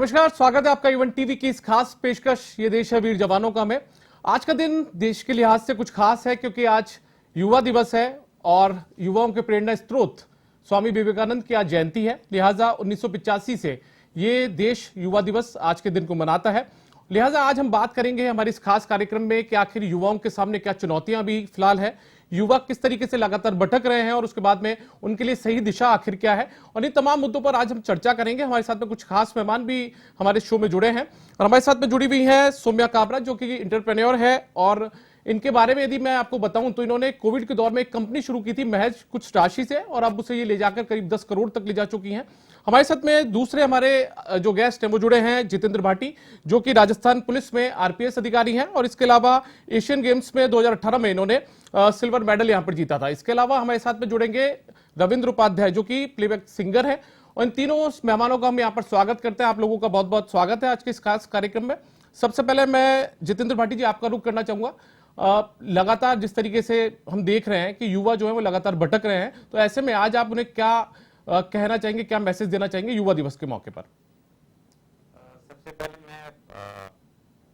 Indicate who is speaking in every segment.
Speaker 1: नमस्कार, स्वागत है आपका इवन टीवी की इस खास पेशकश ये देश है वीर जवानों का में। आज का दिन देश के लिहाज से कुछ खास है क्योंकि आज युवा दिवस है और युवाओं के प्रेरणा स्रोत स्वामी विवेकानंद की आज जयंती है। लिहाजा 1985 से ये देश युवा दिवस आज के दिन को मनाता है। लिहाजा आज हम बात करेंगे हमारे इस खास कार्यक्रम में कि आखिर युवाओं के सामने क्या चुनौतियां भी फिलहाल है, युवा किस तरीके से लगातार भटक रहे हैं और उसके बाद में उनके लिए सही दिशा आखिर क्या है, और इन तमाम मुद्दों पर आज हम चर्चा करेंगे। हमारे साथ में कुछ खास मेहमान भी हमारे शो में जुड़े हैं और हमारे साथ में जुड़ी हुई है सौम्या काबरा जो कि इंटरप्रेन्योर है। और इनके बारे में यदि मैं आपको बताऊं तो इन्होंने कोविड के दौर में एक कंपनी शुरू की थी महज कुछ राशि से और अब उसे ये ले जाकर करीब 10 करोड़ तक ले जा चुकी हैं। हमारे साथ में दूसरे हमारे जो गेस्ट हैं वो जुड़े हैं जितेंद्र भाटी जो कि राजस्थान पुलिस में आरपीएस अधिकारी हैं और इसके अलावा एशियन गेम्स में 2018 में इन्होंने सिल्वर मेडल यहां पर जीता था। इसके अलावा हमारे साथ में जुड़ेंगे रविंद्र उपाध्याय जो कि प्लेबैक सिंगर है। और इन तीनों मेहमानों का हम यहाँ पर स्वागत करते हैं। आप लोगों का बहुत बहुत स्वागत है आज के इस खास कार्यक्रम में। सबसे पहले मैं जितेंद्र भाटी जी आपका रुख करना चाहूंगा। लगातार जिस तरीके से हम देख रहे हैं कि युवा जो है वो लगातार भटक रहे हैं, तो ऐसे में आज आप उन्हें क्या कहना चाहेंगे, क्या मैसेज देना चाहेंगे युवा दिवस के मौके पर?
Speaker 2: सबसे पहले मैं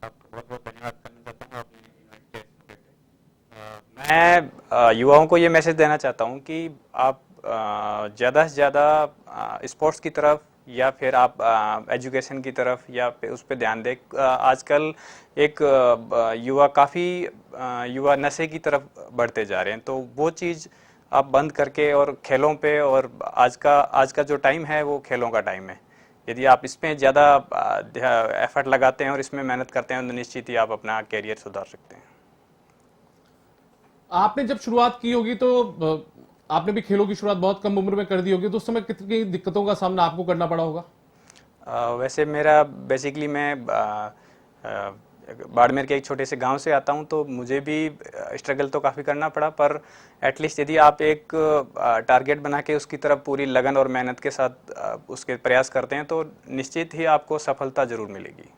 Speaker 2: आपको बहुत बहुत धन्यवाद करना चाहता हूँ अपने इवेंट के। मैं युवाओं को ये मैसेज देना चाहता हूँ कि आप ज़्यादा से ज़्यादा स्पोर्ट्स की तरफ या फिर आप एजुकेशन की तरफ या फिर उस पर ध्यान दें। आजकल एक युवा काफ़ी युवा नशे की तरफ बढ़ते जा रहे हैं, तो वो चीज़ आप बंद करके और खेलों पे, और आज का जो टाइम है वो खेलों का टाइम है। यदि आप इसमें ज़्यादा एफर्ट लगाते हैं और इसमें मेहनत करते हैं तो निश्चित ही आप अपना कैरियर सुधार सकते हैं।
Speaker 1: आपने जब शुरुआत की होगी तो आपने भी खेलों की शुरुआत बहुत कम उम्र में कर दी होगी, तो उस समय कितनी दिक्कतों का सामना आपको करना पड़ा होगा?
Speaker 2: वैसे मेरा बेसिकली मैं बाड़मेर के एक छोटे से गांव से आता हूं, तो मुझे भी स्ट्रगल तो काफ़ी करना पड़ा, पर एटलीस्ट यदि आप एक टारगेट बना के उसकी तरफ पूरी लगन और मेहनत के साथ उसके प्रयास करते हैं तो निश्चित ही आपको सफलता जरूर मिलेगी।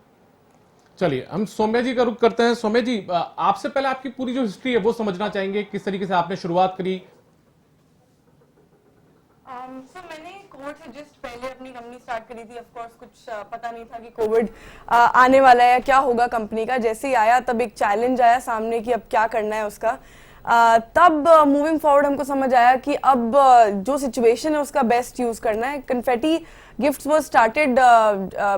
Speaker 1: चलिए हम सौम्या जी का रुख करते हैं। सौम्या जी, आपसे पहले आपकी पूरी जो हिस्ट्री है वो समझना चाहेंगे, किस तरीके से आपने शुरुआत करी?
Speaker 3: मैंने कोविड से जस्ट पहले अपनी कंपनी स्टार्ट करी थी। ऑफ कोर्स कुछ पता नहीं था कि कोविड आने वाला है, क्या होगा कंपनी का। जैसे ही आया तब एक चैलेंज आया सामने कि अब क्या करना है उसका। तब मूविंग फॉरवर्ड हमको समझ आया कि अब जो सिचुएशन है उसका बेस्ट यूज करना है। Confetti gifts was started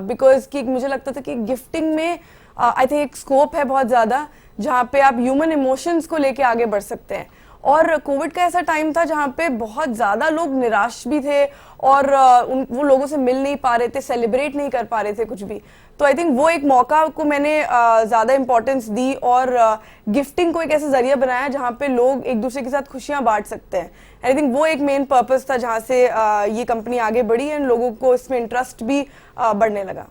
Speaker 3: because कि मुझे लगता था कि गिफ्टिंग में आई थिंक एक स्कोप है बहुत ज्यादा, जहाँ पे आप ह्यूमन इमोशंस को लेके आगे बढ़ सकते हैं। और कोविड का ऐसा टाइम था जहाँ पे बहुत ज्यादा लोग निराश भी थे और वो लोगों से मिल नहीं पा रहे थे, सेलिब्रेट नहीं कर पा रहे थे कुछ भी। तो आई थिंक वो एक मौका को मैंने ज्यादा इंपॉर्टेंस दी और गिफ्टिंग को एक ऐसा जरिया बनाया जहाँ पे लोग एक दूसरे के साथ खुशियां बांट सकते हैं। आई थिंक वो एक मेन पर्पस था जहाँ से ये कंपनी आगे बढ़ी एंड लोगों को इसमें इंटरेस्ट भी बढ़ने लगा।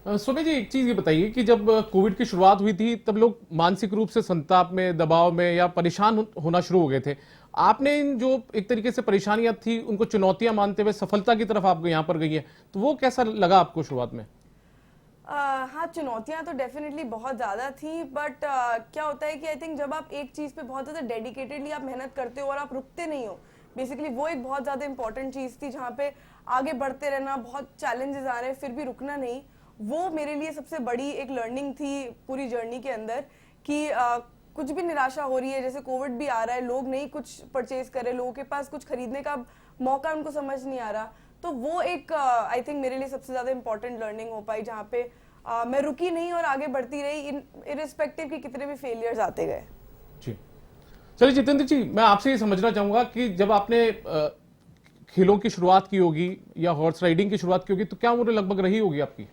Speaker 1: सौम्या जी, एक चीज ये बताइए कि जब कोविड की शुरुआत हुई थी तब लोग मानसिक रूप से संताप में, दबाव में या परेशान होना शुरू हो गए थे। आपने इन जो एक तरीके से परेशानियां थी उनको चुनौतियां मानते हुए सफलता की तरफ आप यहाँ पर गई है, तो वो कैसा लगा आपको शुरुआत में?
Speaker 3: हाँ, चुनौतियां तो डेफिनेटली बहुत ज़्यादा थी, बट क्या होता है कि आई थिंक जब आप एक चीज़ पे बहुत ज़्यादा डेडिकेटेडली आप मेहनत करते हो और आप रुकते नहीं हो, बेसिकली वो एक बहुत ज़्यादा इंपॉर्टेंट चीज़ थी जहाँ पे आगे बढ़ते रहना, बहुत चैलेंजेस आ रहे हैं फिर भी रुकना नहीं। वो मेरे लिए सबसे बड़ी एक लर्निंग थी पूरी जर्नी के अंदर कि कुछ भी निराशा हो रही है, जैसे कोविड भी आ रहा है, लोग नहीं कुछ परचेज कर रहे, लोगों के पास कुछ खरीदने का मौका उनको समझ नहीं आ रहा। तो वो एक आई थिंक मेरे लिए सबसे ज्यादा इंपॉर्टेंट लर्निंग हो पाई जहाँ पे मैं रुकी नहीं और आगे बढ़ती रही इररिस्पेक्टिव कि कितने भी फेलियर्स आते गए।
Speaker 1: जी चलिए जितेंद्र जी, मैं आपसे ये समझना चाहूंगा कि जब आपने खेलों की शुरुआत की होगी या हॉर्स राइडिंग की शुरुआत की होगी तो क्या उम्र लगभग रही होगी आपकी?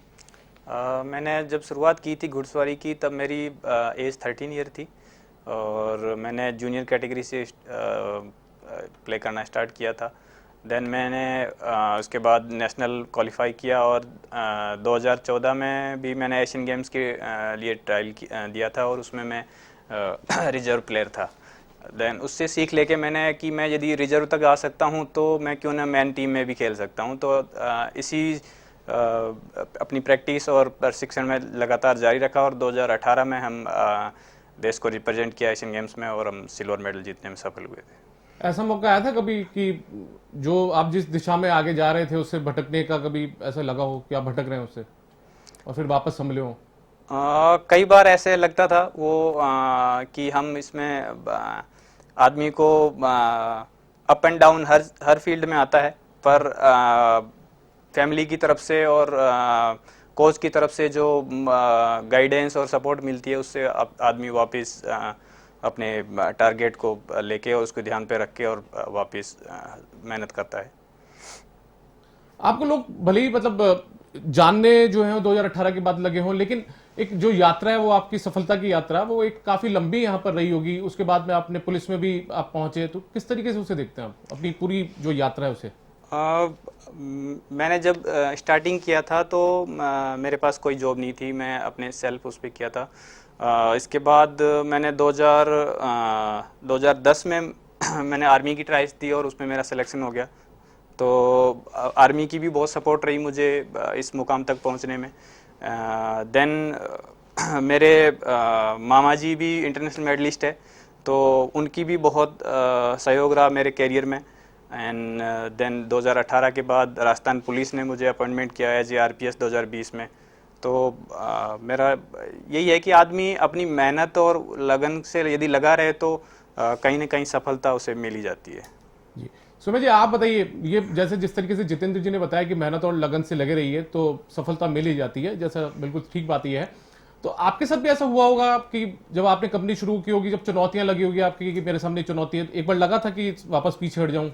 Speaker 2: मैंने जब शुरुआत की थी घुड़सवारी की तब मेरी एज 13 ईयर थी और मैंने जूनियर कैटेगरी से प्ले करना स्टार्ट किया था। देन मैंने उसके बाद नेशनल क्वालिफाई किया और 2014 में भी मैंने एशियन गेम्स के लिए ट्रायल दिया था और उसमें मैं रिजर्व प्लेयर था। देन उससे सीख लेके मैंने कि मैं यदि रिजर्व तक आ सकता हूं तो मैं क्यों ना मेन टीम में भी खेल सकता हूं। तो इसी अपनी प्रैक्टिस और प्रशिक्षण में लगातार जारी रखा और 2018 में हम देश को रिप्रेजेंट किया एशियन गेम्स में और हम सिल्वर मेडल जीतने में सफल हुए थे।
Speaker 1: ऐसा मौका आया था कभी कि जो आप जिस दिशा में आगे जा रहे थे उससे भटकने का, कभी ऐसा लगा हो कि आप भटक रहे हैं उससे और फिर वापस संभले हो?
Speaker 2: कई बार ऐसे लगता था वो कि हम इसमें आदमी को up and down her field में आता है, पर फैमिली की तरफ से और कोच की तरफ से जो गाइडेंस और सपोर्ट मिलती है उससे आदमी वापस अपने टारगेट को लेके और उसको ध्यान पे रख के और वापस मेहनत करता है।
Speaker 1: आपको लोग भले ही मतलब जानने जो है 2018 के बाद लगे हों, लेकिन एक जो यात्रा है वो आपकी सफलता की यात्रा, वो एक काफी लंबी यहाँ पर रही होगी। उसके बाद में आपने पुलिस में भी आप पहुंचे, तो किस तरीके से उसे देखते हैं आप, अपनी पूरी जो यात्रा है उसे?
Speaker 2: मैंने जब स्टार्टिंग किया था तो मेरे पास कोई जॉब नहीं थी, मैं अपने सेल्फ उस पर किया था। इसके बाद मैंने 2010 में मैंने आर्मी की ट्राइल्स दी और उसमें मेरा सिलेक्शन हो गया। तो आर्मी की भी बहुत सपोर्ट रही मुझे इस मुकाम तक पहुंचने में। देन मेरे मामा जी भी इंटरनेशनल मेडलिस्ट है, तो उनकी भी बहुत सहयोग रहा मेरे कैरियर में। एंड देन 2018 के बाद राजस्थान पुलिस ने मुझे अपॉइंटमेंट किया है RPS 2020 में। तो मेरा यही है कि आदमी अपनी मेहनत और लगन से यदि लगा रहे तो कहीं ना कहीं सफलता उसे मिल ही जाती है।
Speaker 1: जी सुमेश जी, आप बताइए, ये जैसे जिस तरीके से जितेंद्र जी ने बताया कि मेहनत और लगन से लगे रहिए तो सफलता मिल ही जाती है, जैसा बिल्कुल ठीक बात ये है। तो आपके साथ भी ऐसा हुआ होगा कि जब आपने कंपनी शुरू की होगी, जब चुनौतियां लगी होगी आपकी कि मेरे सामने चुनौती है, एक बार लगा था कि वापस पीछे हट जाऊं?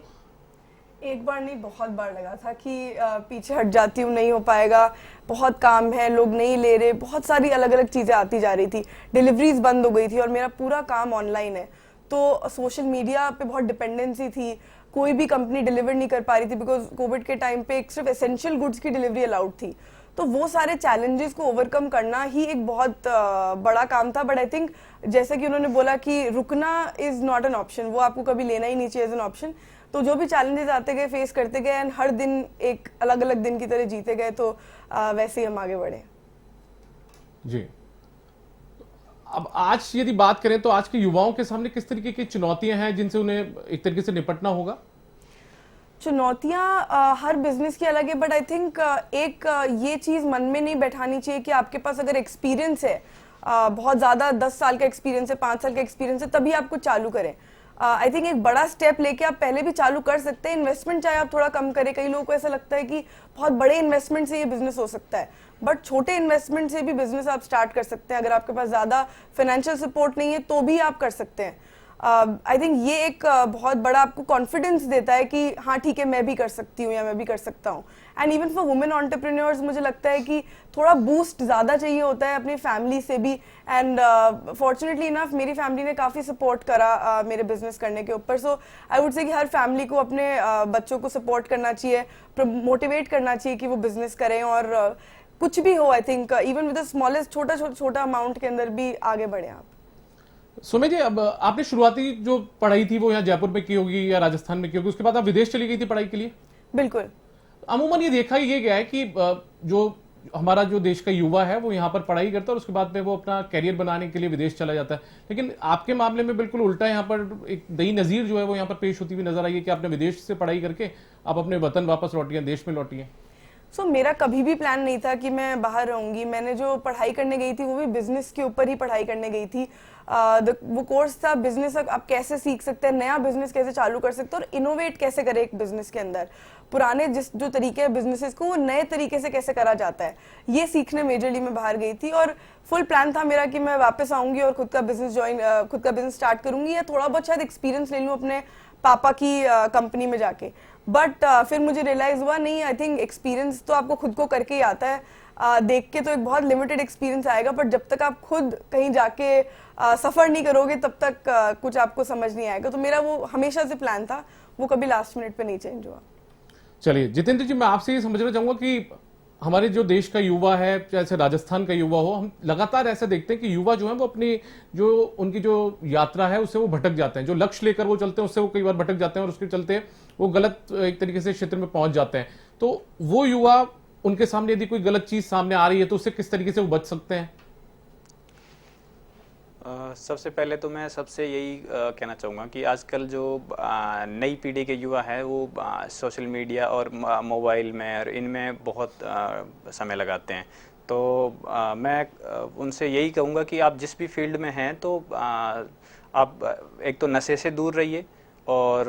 Speaker 3: एक बार नहीं, बहुत बार लगा था कि पीछे हट जाती हूँ, नहीं हो पाएगा, बहुत काम है, लोग नहीं ले रहे, बहुत सारी अलग अलग चीज़ें आती जा रही थी, डिलीवरीज बंद हो गई थी और मेरा पूरा काम ऑनलाइन है, तो सोशल मीडिया पे बहुत डिपेंडेंसी थी, कोई भी कंपनी डिलीवर नहीं कर पा रही थी बिकॉज कोविड के टाइम पे सिर्फ एसेंशियल गुड्स की डिलीवरी अलाउड थी। तो वो सारे चैलेंजेस को ओवरकम करना ही एक बहुत बड़ा काम था। बट आई थिंक जैसे कि उन्होंने बोला कि रुकना इज नॉट एन ऑप्शन, वो आपको कभी लेना ही नहीं चाहिए एज एन ऑप्शन। तो जो भी चैलेंजेस आते गए, फेस करते गए एंड हर दिन एक अलग अलग दिन की तरह जीते गए, तो वैसे ही हम आगे बढ़े।
Speaker 1: जी, अब आज यदि बात करें तो आज के युवाओं के सामने किस तरीके की चुनौतियां हैं जिनसे उन्हें एक तरीके से निपटना होगा?
Speaker 3: चुनौतियां हर बिजनेस की अलग है, बट आई थिंक एक ये चीज मन में नहीं बैठानी चाहिए कि आपके पास अगर एक्सपीरियंस है, बहुत ज्यादा 10 साल का एक्सपीरियंस है, 5 साल का एक्सपीरियंस है, तभी आप कुछ चालू करें। आई थिंक एक बड़ा स्टेप लेके आप पहले भी चालू कर सकते हैं। इन्वेस्टमेंट चाहे आप थोड़ा कम करें, कई लोगों को ऐसा लगता है कि बहुत बड़े इन्वेस्टमेंट से ये बिजनेस हो सकता है, बट छोटे इन्वेस्टमेंट से भी बिजनेस आप स्टार्ट कर सकते हैं। अगर आपके पास ज्यादा फाइनेंशियल सपोर्ट नहीं है तो भी आप कर सकते हैं। आई थिंक ये एक बहुत बड़ा आपको कॉन्फिडेंस देता है कि हाँ ठीक है, मैं भी कर सकती हूँ या मैं भी कर सकता हूँ। And even for women entrepreneurs मुझे लगता है कि थोड़ा बूस्ट ज़्यादा चाहिए होता है अपनी फैमिली से भी। एंड फॉर्चुनेटली इनफ मेरी फैमिली ने काफ़ी सपोर्ट करा मेरे बिजनेस करने के ऊपर। सो आई वुड से कि हर फैमिली को अपने बच्चों को सपोर्ट करना चाहिए, मोटिवेट करना चाहिए कि वो बिजनेस करें और कुछ भी हो। I think even with the smallest छोटा अमाउंट के अंदर भी आगे बढ़े आप।
Speaker 1: सुमेश जी, अब आपने शुरुआती जो पढ़ाई थी वो यहाँ जयपुर में की होगी या राजस्थान में की होगी, उसके बाद आप विदेश चली गई थी पढ़ाई के लिए?
Speaker 3: बिल्कुल।
Speaker 1: अमूमन ये देखा ये गया है कि जो हमारा जो देश का युवा है वो यहाँ पर पढ़ाई करता है और उसके बाद में वो अपना कैरियर बनाने के लिए विदेश चला जाता है, लेकिन आपके मामले में बिल्कुल उल्टा, यहाँ पर एक नई नजीर जो है वो यहाँ पर पेश होती हुई नजर आई है कि आपने विदेश से पढ़ाई करके आप अपने वतन वापस लौटी हैं, देश में लौटी हैं।
Speaker 3: सो मेरा कभी भी प्लान नहीं था कि मैं बाहर रहूंगी। मैंने जो पढ़ाई करने गई थी वो भी बिजनेस के ऊपर ही पढ़ाई करने गई थी। वो कोर्स था बिजनेस आप कैसे सीख सकते हैं, नया बिजनेस कैसे चालू कर सकते हैं और इनोवेट कैसे करें एक बिजनेस के अंदर, पुराने जो तरीके हैं बिजनेसेस को वो नए तरीके से कैसे करा जाता है, ये सीखने मेजरली मैं बाहर गई थी। और फुल प्लान था मेरा कि मैं वापस आऊंगी और खुद का बिजनेस स्टार्ट करूंगी या थोड़ा बहुत शायद एक्सपीरियंस ले लूँ अपने पापा की कंपनी में जाके। बट फिर मुझे रियलाइज हुआ नहीं, आई थिंक एक्सपीरियंस तो आपको खुद को करके ही आता है। देख के तो एक बहुत लिमिटेड एक्सपीरियंस आएगा, बट जब तक आप खुद कहीं जाके सफर नहीं करोगे तब तक कुछ आपको समझ नहीं आएगा। तो मेरा वो हमेशा से प्लान था, वो कभी लास्ट मिनट पे नहीं चेंज हुआ।
Speaker 1: चलिए जितेंद्र जी, मैं आपसे ये समझना चाहूंगा कि हमारे जो देश का युवा है, जैसे राजस्थान का युवा हो, हम लगातार ऐसा देखते हैं कि युवा जो है वो अपनी जो उनकी जो यात्रा है उससे वो भटक जाते हैं, जो लक्ष्य लेकर वो चलते हैं उससे वो कई बार भटक जाते हैं और उसके चलते वो गलत एक तरीके से क्षेत्र में पहुंच जाते हैं। तो वो युवा, उनके सामने यदि कोई गलत चीज सामने आ रही है तो उससे किस तरीके से वो बच सकते हैं?
Speaker 2: सबसे पहले तो मैं सबसे यही कहना चाहूँगा कि आजकल जो नई पीढ़ी के युवा हैं वो सोशल मीडिया और मोबाइल में और इनमें बहुत समय लगाते हैं। तो मैं उनसे यही कहूँगा कि आप जिस भी फील्ड में हैं तो आप एक तो नशे से दूर रहिए और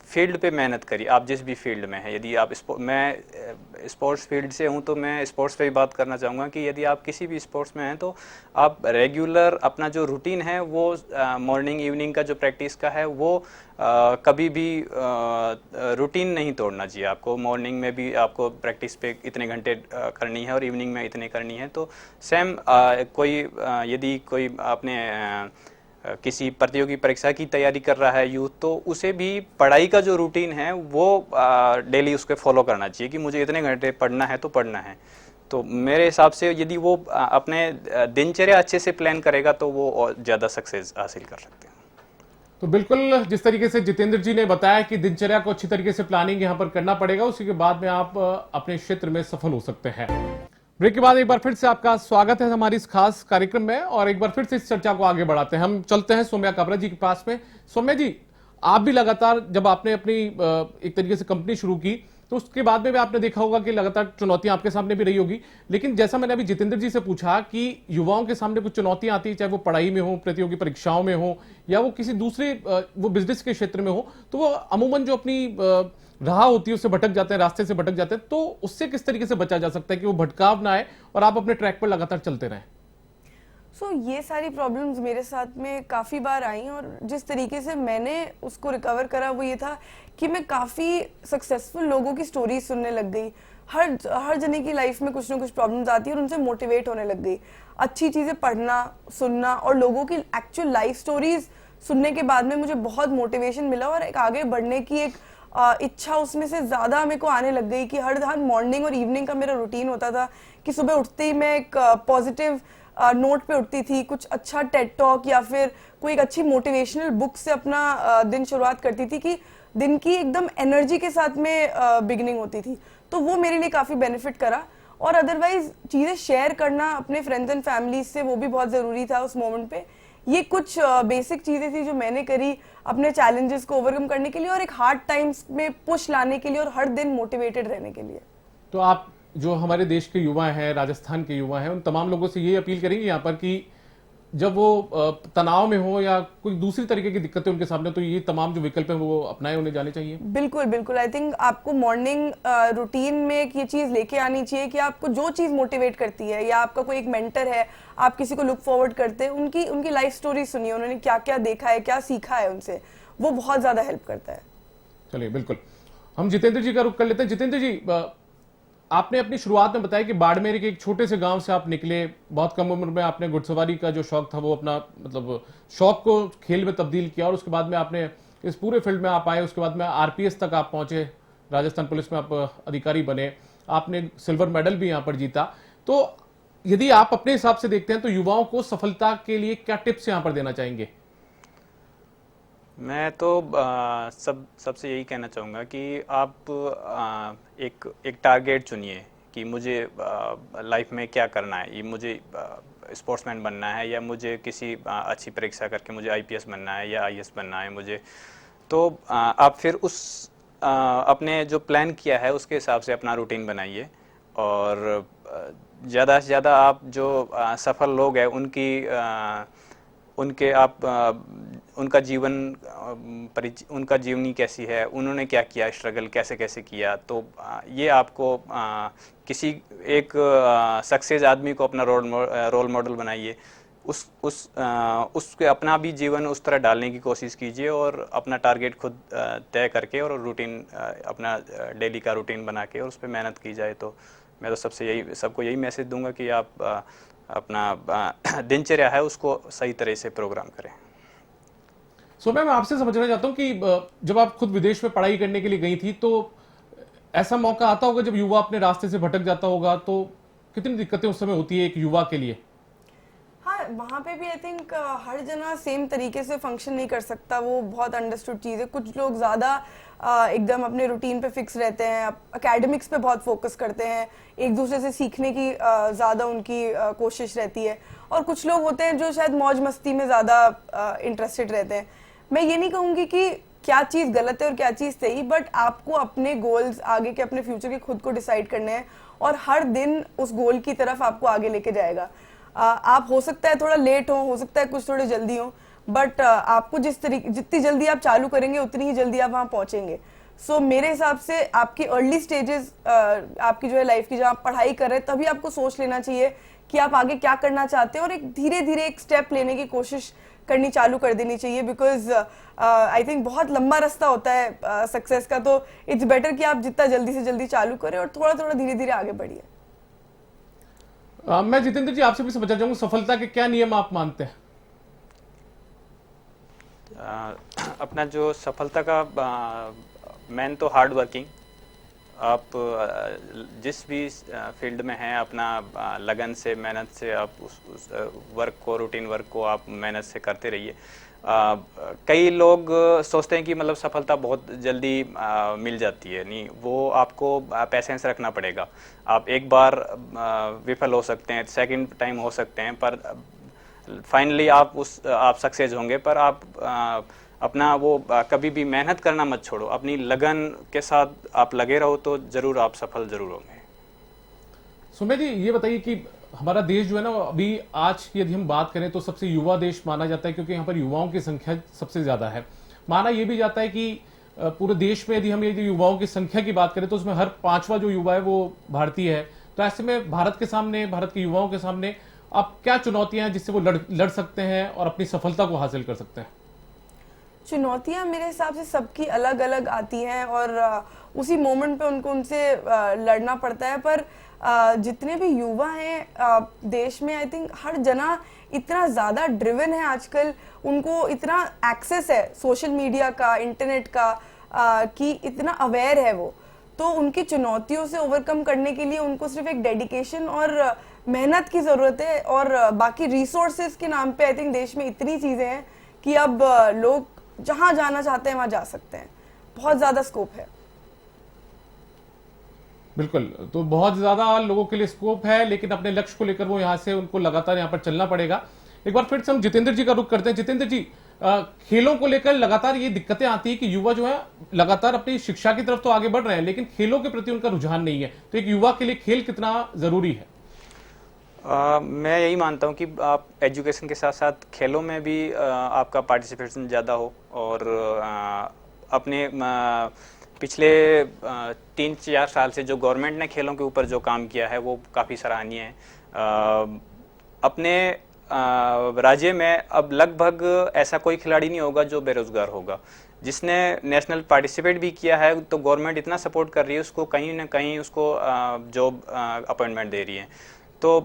Speaker 2: फील्ड पे मेहनत करिए। आप जिस भी फील्ड में हैं, यदि आप मैं स्पोर्ट्स फील्ड से हूं तो मैं स्पोर्ट्स पे ही बात करना चाहूँगा कि यदि आप किसी भी स्पोर्ट्स में हैं तो आप रेगुलर अपना जो रूटीन है वो मॉर्निंग इवनिंग का जो प्रैक्टिस का है वो कभी भी रूटीन नहीं तोड़ना चाहिए। आपको मॉर्निंग में भी आपको प्रैक्टिस पे इतने घंटे करनी है और इवनिंग में इतने करनी है। तो सेम कोई यदि कोई अपने किसी प्रतियोगी परीक्षा की तैयारी कर रहा है यूथ, तो उसे भी पढ़ाई का जो रूटीन है वो डेली उसके फॉलो करना चाहिए कि मुझे इतने घंटे पढ़ना है तो पढ़ना है। तो मेरे हिसाब से यदि वो अपने दिनचर्या अच्छे से प्लान करेगा तो वो और ज़्यादा सक्सेस हासिल कर सकते हैं।
Speaker 1: तो बिल्कुल जिस तरीके से जितेंद्र जी ने बताया कि दिनचर्या को अच्छी तरीके से प्लानिंग यहां पर करना पड़ेगा, उसी के बाद में आप अपने क्षेत्र में सफल हो सकते हैं। ब्रेक के बाद एक बार फिर से आपका स्वागत है हमारी इस खास कार्यक्रम में और एक बार फिर से इस चर्चा को आगे बढ़ाते हैं। हम चलते हैं सौम्या काबरा जी के पास में। सौम्या जी, आप भी लगातार जब आपने अपनी एक तरीके से कंपनी शुरू की तो उसके बाद में भी आपने देखा होगा कि लगातार चुनौतियां आपके सामने भी रही होगी, लेकिन जैसा मैंने अभी जितेंद्र जी से पूछा कि युवाओं के सामने कुछ चुनौतियां आती है, चाहे वो पढ़ाई में हो, प्रतियोगी परीक्षाओं में हो या वो किसी दूसरे वो बिजनेस के क्षेत्र में हो, तो वो अमूमन जो अपनी राह होती है उससे भटक जाते हैं, रास्ते से भटक जाते हैं। तो उससे किस तरीके से बचा जा सकता है कि वो भटकाव ना आए और आप अपने ट्रैक पर लगातार चलते रहें?
Speaker 3: ये सारी प्रॉब्लम्स मेरे साथ में काफ़ी बार आई और जिस तरीके से मैंने उसको रिकवर करा वो ये था कि मैं काफ़ी सक्सेसफुल लोगों की स्टोरीज सुनने लग गई। हर जने की लाइफ में कुछ ना कुछ प्रॉब्लम्स आती है और उनसे मोटिवेट होने लग गई। अच्छी चीज़ें पढ़ना, सुनना और लोगों की एक्चुअल लाइफ स्टोरीज सुनने के बाद में मुझे बहुत मोटिवेशन मिला और एक आगे बढ़ने की एक इच्छा उसमें से ज़्यादा मेरे को आने लग गई कि हर मॉर्निंग और इवनिंग का मेरा रूटीन होता था कि सुबह उठते ही मैं एक पॉजिटिव नोट पे उठती थी, कुछ अच्छा टेड टॉक या फिर कोई एक अच्छी मोटिवेशनल बुक से अपना दिन शुरुआत करती थी कि दिन की एकदम एनर्जी के साथ में बिगिनिंग होती थी। तो वो मेरे लिए काफ़ी बेनिफिट करा और अदरवाइज चीज़ें शेयर करना अपने फ्रेंड्स एंड फैमिली से वो भी बहुत ज़रूरी था उस मोमेंट पे। ये कुछ बेसिक चीज़ें थी जो मैंने करी अपने चैलेंजेस को ओवरकम करने के लिए और एक हार्ड टाइम्स में पुश लाने के लिए और हर दिन मोटिवेटेड रहने के लिए।
Speaker 1: तो आप जो हमारे देश के युवा हैं, राजस्थान के युवा हैं, उन तमाम लोगों से ये अपील करेंगे यहाँ पर कि जब वो तनाव में हो या कोई दूसरी तरीके की दिक्कतें उनके सामने, तो ये तमाम जो विकल्प हैं वो अपनाए, उन्हें जाने चाहिए।
Speaker 3: बिल्कुल बिल्कुल, आई थिंक आपको मॉर्निंग रूटीन में एक ये चीज़ लेके आनी चाहिए कि आपको जो चीज़ मोटिवेट करती है या आपका कोई एक मेंटर है, आप किसी को लुक फॉरवर्ड करते हैं, उनकी लाइफ स्टोरी सुनिए, उन्होंने क्या क्या देखा है, क्या सीखा है उनसे, वो बहुत ज़्यादा हेल्प करता है।
Speaker 1: चलिए बिल्कुल, हम जितेंद्र जी का रुख कर लेते हैं। जितेंद्र जी, आपने अपनी शुरुआत में बताया कि बाड़मेर के एक छोटे से गांव से आप निकले, बहुत कम उम्र में आपने घुड़सवारी का जो शौक था वो अपना मतलब शौक को खेल में तब्दील किया और उसके बाद में आपने इस पूरे फील्ड में आप आए। उसके बाद में आरपीएस तक आप पहुंचे, राजस्थान पुलिस में आप अधिकारी बने, आपने सिल्वर मेडल भी यहाँ पर जीता। तो यदि आप अपने हिसाब से देखते हैं तो युवाओं को सफलता के लिए क्या टिप्स यहाँ पर देना चाहेंगे?
Speaker 2: मैं तो सबसे यही कहना चाहूँगा कि आप एक टारगेट चुनिए कि मुझे लाइफ में क्या करना है। ये मुझे स्पोर्ट्समैन बनना है या मुझे किसी अच्छी परीक्षा करके मुझे आईपीएस बनना है या आईएएस बनना है मुझे। तो आप फिर उस अपने जो प्लान किया है उसके हिसाब से अपना रूटीन बनाइए और ज़्यादा से ज़्यादा आप जो सफल लोग हैं उनका जीवन उनका जीवनी कैसी है, उन्होंने क्या किया, स्ट्रगल कैसे कैसे किया। तो ये आपको किसी एक सक्सेस आदमी को अपना रोल मॉडल बनाइए, उसके अपना भी जीवन उस तरह डालने की कोशिश कीजिए और अपना टारगेट खुद तय करके और रूटीन अपना डेली का रूटीन बना के और उस पर मेहनत की जाए। तो मैं तो सबको यही मैसेज दूंगा कि आप अपना दिनचर्या है उसको सही तरह से प्रोग्राम करें।
Speaker 1: मैं आपसे समझना चाहता हूं कि जब आप खुद विदेश में पढ़ाई करने के लिए गई थी तो ऐसा मौका आता होगा जब युवा अपने रास्ते से भटक जाता होगा, तो कितनी दिक्कतें उस समय होती है एक युवा के लिए?
Speaker 3: हाँ, वहाँ पे भी आई थिंक हर जना सेम तरीके से फंक्शन नहीं कर सकता, वो बहुत अंडरस्टूड चीज़ है। कुछ लोग ज़्यादा एकदम अपने रूटीन पे फिक्स रहते हैं, एकेडमिक्स पे बहुत फोकस करते हैं, एक दूसरे से सीखने की ज़्यादा उनकी कोशिश रहती है, और कुछ लोग होते हैं जो शायद मौज मस्ती में ज़्यादा इंटरेस्टेड रहते हैं। मैं ये नहीं कहूँगी कि क्या चीज़ गलत है और क्या चीज़ सही, बट आपको अपने गोल्स आगे के, अपने फ्यूचर के खुद को डिसाइड करने हैं, और हर दिन उस गोल की तरफ आपको आगे लेके जाएगा। आप हो सकता है थोड़ा लेट हो सकता है कुछ थोड़े जल्दी हो, बट आपको जितनी जल्दी आप चालू करेंगे उतनी ही जल्दी आप वहाँ पहुँचेंगे। सो मेरे हिसाब से आपकी अर्ली स्टेजेस आपकी जो है लाइफ की, जहाँ आप पढ़ाई कर रहे हैं, तभी आपको सोच लेना चाहिए कि आप आगे क्या करना चाहते हैं, और एक धीरे धीरे एक स्टेप लेने की कोशिश करनी चालू कर देनी चाहिए। बिकॉज आई थिंक बहुत लंबा रास्ता होता है सक्सेस का, तो इट्स बेटर कि आप जितना जल्दी से जल्दी चालू करें और थोड़ा थोड़ा धीरे धीरे आगे बढ़िए।
Speaker 1: मैं जितेंद्र जी आपसे भी समझना चाहूंगा, सफलता के क्या नियम आप मानते हैं?
Speaker 2: अपना जो सफलता का मेन तो हार्ड वर्किंग। आप जिस भी फील्ड में हैं, अपना लगन से, मेहनत से आप उस वर्क को, रूटीन वर्क को आप मेहनत से करते रहिए। कई लोग सोचते हैं कि मतलब सफलता बहुत जल्दी मिल जाती है, नहीं, वो आपको पेशेंस रखना पड़ेगा। आप एक बार विफल हो सकते हैं, सेकंड टाइम हो सकते हैं, पर फाइनली आप सक्सेस होंगे। पर आप अपना वो कभी भी मेहनत करना मत छोड़ो, अपनी लगन के साथ आप लगे रहो तो जरूर आप सफल जरूर होंगे।
Speaker 1: सुमेश जी ये बताइए कि हमारा देश जो है ना, अभी आज की यदि हम बात करें तो सबसे युवा देश माना जाता है, क्योंकि यहाँ पर युवाओं की संख्या सबसे ज्यादा है। माना यह भी जाता है कि पूरे देश में यदि हम यदि युवाओं की संख्या की बात करें तो उसमें हर 5वां जो युवा है वो भारतीय है। तो ऐसे में भारत के युवाओं के सामने आप क्या चुनौतियां हैं जिससे वो लड़ सकते हैं और अपनी सफलता को हासिल कर सकते हैं?
Speaker 3: चुनौतियां मेरे हिसाब से सबकी अलग अलग आती हैं, और उसी मोमेंट पे उनसे लड़ना पड़ता है। पर जितने भी युवा हैं देश में, आई थिंक हर जना इतना ज़्यादा ड्रिवन है आजकल, उनको इतना एक्सेस है सोशल मीडिया का, इंटरनेट का, कि इतना अवेयर है वो। तो उनकी चुनौतियों से ओवरकम करने के लिए उनको सिर्फ एक डेडिकेशन और मेहनत की ज़रूरत है, और बाकी रिसोर्सेज के नाम पे आई थिंक देश में इतनी चीज़ें हैं कि अब लोग जहां जाना चाहते हैं वहां जा सकते हैं। बहुत ज्यादा स्कोप है।
Speaker 1: बिल्कुल, तो बहुत ज्यादा लोगों के लिए स्कोप है, लेकिन अपने लक्ष्य को लेकर वो यहाँ से उनको लगातार यहाँ पर चलना पड़ेगा। एक बार फिर से हम जितेंद्र जी का रुख करते हैं। जितेंद्र जी, खेलों को लेकर लगातार ये दिक्कतें आती है कि युवा जो है लगातार अपनी शिक्षा की तरफ तो आगे बढ़ रहे हैं, लेकिन खेलों के प्रति उनका रुझान नहीं है। तो एक युवा के लिए खेल कितना जरूरी है?
Speaker 2: मैं यही मानता हूँ कि आप एजुकेशन के साथ साथ खेलों में भी आपका पार्टिसिपेशन ज़्यादा हो, और अपने पिछले 3-4 साल से जो गवर्नमेंट ने खेलों के ऊपर जो काम किया है वो काफ़ी सराहनीय है। अपने राज्य में अब लगभग ऐसा कोई खिलाड़ी नहीं होगा जो बेरोजगार होगा। जिसने नेशनल पार्टिसिपेट भी किया है तो गवर्नमेंट इतना सपोर्ट कर रही है उसको, कहीं ना कहीं उसको जॉब अपॉइंटमेंट दे रही है। तो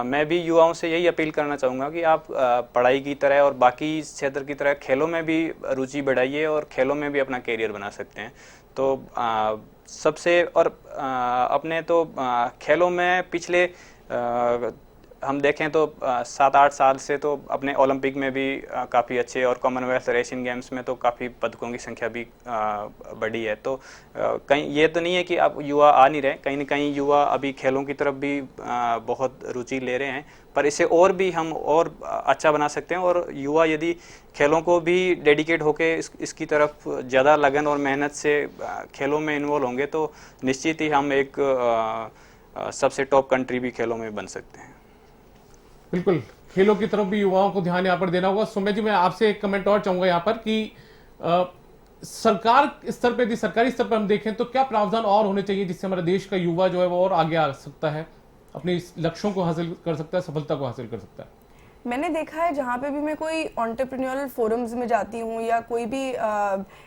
Speaker 2: मैं भी युवाओं से यही अपील करना चाहूँगा कि आप पढ़ाई की तरह और बाकी क्षेत्र की तरह खेलों में भी रुचि बढ़ाइए, और खेलों में भी अपना कैरियर बना सकते हैं। तो सबसे और अपने तो खेलों में पिछले हम देखें तो 7-8 साल से तो अपने ओलंपिक में भी काफ़ी अच्छे, और कॉमनवेल्थ और एशियन गेम्स में तो काफ़ी पदकों की संख्या भी बढ़ी है। तो कहीं ये तो नहीं है कि अब युवा आ नहीं रहे, कहीं ना कहीं युवा अभी खेलों की तरफ भी बहुत रुचि ले रहे हैं, पर इसे और भी हम और अच्छा बना सकते हैं। और युवा यदि खेलों को भी डेडिकेट होकर इसकी तरफ ज़्यादा लगन और मेहनत से खेलों में इन्वॉल्व होंगे तो निश्चित ही हम एक सबसे टॉप कंट्री भी खेलों में बन सकते हैं।
Speaker 1: बिल्कुल, खेलों की तरफ भी युवाओं को ध्यान यहाँ पर देना होगा। सुमेश जी, मैं आपसे एक कमेंट और चाहूंगा यहाँ पर कि सरकार स्तर पे, यदि सरकारी स्तर पर हम देखें तो क्या प्रावधान और होने चाहिए जिससे हमारे देश का युवा जो है वो और आगे आ सकता है, अपने लक्ष्यों को हासिल कर सकता है, सफलता को हासिल कर सकता है?
Speaker 3: मैंने देखा है जहाँ पे भी मैं कोई एंटरप्रेन्योरल फोरम्स में जाती हूँ या कोई भी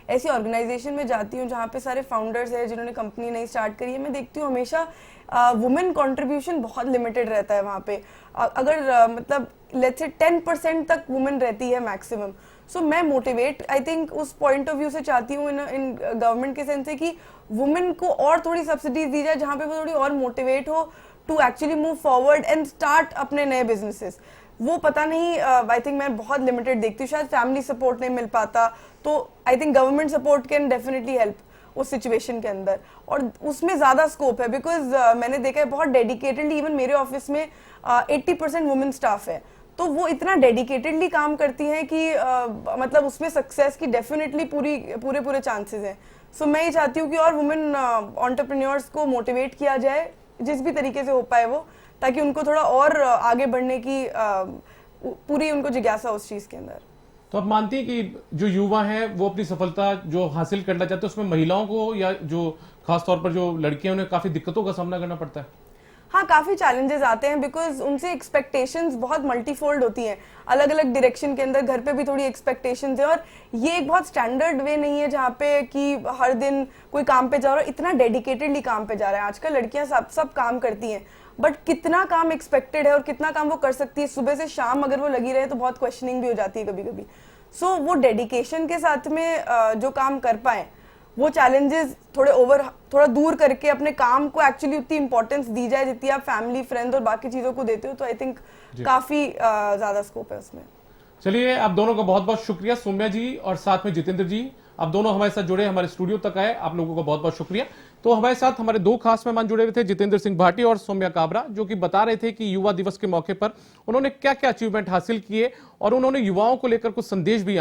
Speaker 3: ऐसी ऑर्गेनाइजेशन में जाती हूँ जहाँ पे सारे फाउंडर्स हैं जिन्होंने कंपनी नई स्टार्ट करी है, मैं देखती हूँ हमेशा वुमेन कंट्रीब्यूशन बहुत लिमिटेड रहता है वहाँ पे। अगर मतलब लेट्स से 10% तक वुमेन रहती है मैक्सिमम। सो मैं मोटिवेट आई थिंक उस पॉइंट ऑफ व्यू से चाहती हूँ इन गवर्नमेंट के सेंस से कि वुमेन को और थोड़ी सब्सिडीज दी जाए जहाँ पे वो थोड़ी और मोटिवेट हो to actually move forward and start अपने नए बिजनेसेस। वो पता नहीं, आई थिंक मैं बहुत लिमिटेड देखती हूँ, शायद फैमिली सपोर्ट नहीं मिल पाता, तो I think government support can definitely help उस सिचुएशन के अंदर, और उसमें ज़्यादा स्कोप है बिकॉज मैंने देखा है बहुत डेडिकेटेडली, इवन मेरे ऑफिस में 80% वुमेन स्टाफ है, तो वो इतना डेडिकेटेडली काम करती हैं कि मतलब उसमें सक्सेस की डेफिनेटली पूरे चांसेस हैं। सो मैं ये चाहती हूँ कि और वुमेन एंटरप्रेन्योर्स को मोटिवेट किया जाए जिस भी तरीके से हो पाए वो, ताकि उनको थोड़ा और आगे बढ़ने की पूरी उनको जिज्ञासा उस चीज़ के अंदर।
Speaker 1: तो आप मानती हैं कि जो युवा हैं वो अपनी सफलता जो हासिल करना चाहते हैं उसमें महिलाओं को या जो खासतौर पर जो लड़कियां उन्हें काफी दिक्कतों का सामना करना पड़ता है?
Speaker 3: हाँ, काफ़ी चैलेंजेस आते हैं बिकॉज उनसे एक्सपेक्टेशंस बहुत मल्टीफोल्ड होती हैं, अलग अलग डायरेक्शन के अंदर, घर पे भी थोड़ी एक्सपेक्टेशंस है, और ये एक बहुत स्टैंडर्ड वे नहीं है जहाँ पे कि हर दिन कोई काम पे जा रहा है, इतना डेडिकेटेडली काम पे जा रहा है। आजकल लड़कियाँ सब काम करती हैं, बट कितना काम एक्सपेक्टेड है और कितना काम वो कर सकती है सुबह से शाम अगर वो लगी रहे तो बहुत क्वेश्चनिंग भी हो जाती है कभी कभी। सो वो डेडिकेशन के साथ में जो काम कर पाए, वो चैलेंजेस थोड़ा दूर करके अपने काम को एक्चुअली उतनी इंपॉर्टेंस दी जाए जितनी आप फैमिली, फ्रेंड्स और बाकी चीजों को देते हो, तो आई थिंक काफी ज्यादा स्कोप है उसमें।
Speaker 1: चलिए, आप दोनों का बहुत बहुत शुक्रिया, सौम्या जी और साथ में जितेंद्र जी, आप दोनों हमारे साथ जुड़े, हमारे स्टूडियो तक आए, आप लोगों का बहुत बहुत शुक्रिया। तो हमारे साथ हमारे दो खास मेहमान जुड़े हुए थे, जितेंद्र सिंह भाटी और सौम्या काबरा, जो कि बता रहे थे कि युवा दिवस के मौके पर उन्होंने क्या क्या अचीवमेंट हासिल किए और उन्होंने युवाओं को लेकर कुछ संदेश भी